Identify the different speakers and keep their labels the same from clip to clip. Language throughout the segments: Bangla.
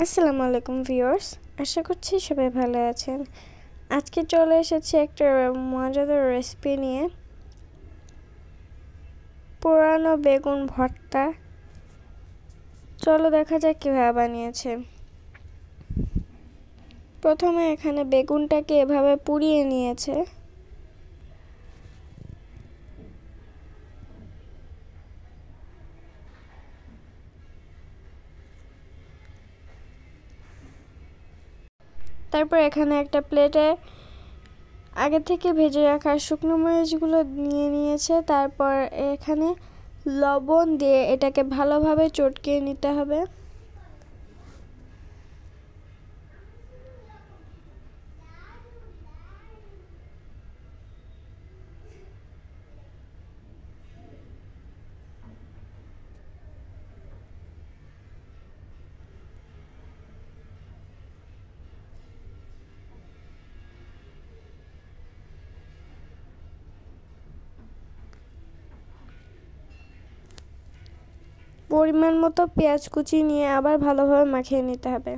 Speaker 1: আসসালামু আলাইকুম ভিউয়ার্স, আশা করছি সবাই ভালো আছেন। আজকে চলে এসেছি একটা মজাদার রেসিপি নিয়ে, পুরানো বেগুন ভর্তা। চলো দেখা যাক কীভাবে বানিয়েছে। প্রথমে এখানে বেগুনটাকে এভাবে পুড়িয়ে নিয়েছে। তারপর এখানে একটা প্লেটে আগে থেকে ভেজে রাখা শুকনো মরিচগুলো নিয়ে নিয়েছে। তারপর এখানে লবণ দিয়ে এটাকে ভালোভাবে চটকিয়ে নিতে হবে। পরিমাণ মতো পেঁয়াজ কুচি নিয়ে আবার ভালোভাবে মাখিয়ে নিতে হবে।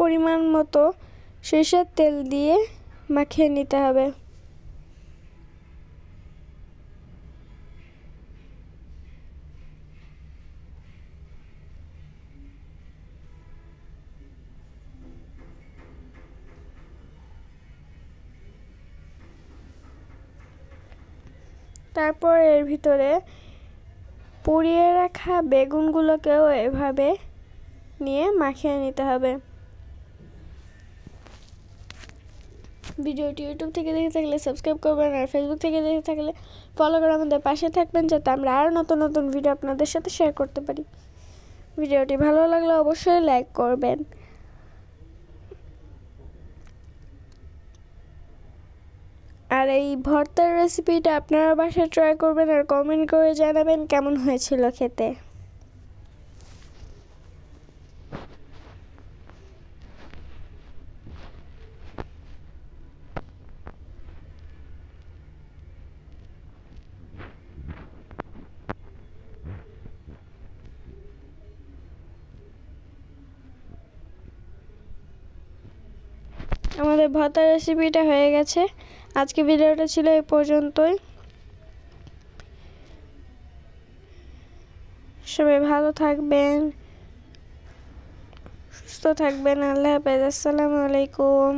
Speaker 1: পরিমাণ মতো সরিষার তেল দিয়ে মাখিয়ে নিতে হবে। তারপর এর ভিতরে পুড়িয়ে রাখা বেগুনগুলোকেও এভাবে নিয়ে মাখিয়ে নিতে হবে। ভিডিওটি ইউটিউব থেকে দেখে থাকলে সাবস্ক্রাইব করবেন, আর ফেসবুক থেকে দেখে থাকলে ফলো করে আমাদের পাশে থাকবেন, যাতে আমরা আরও নতুন নতুন ভিডিও আপনাদের সাথে শেয়ার করতে পারি। ভিডিওটি ভালো লাগলে অবশ্যই লাইক করবেন। আর এই ভর্তার রেসিপিটা আপনারা বাসায় ট্রাই করবেন আর কমেন্ট করে জানাবেন কেমন হয়েছিল খেতে। আমাদের ভর্তার রেসিপিটা হয়ে গেছে। আজকে ভিডিওটা ছিল এই পর্যন্তই। সবাই ভালো থাকবেন, সুস্থ থাকবেন। আল্লাহ হাফেজ। আসসালামু আলাইকুম।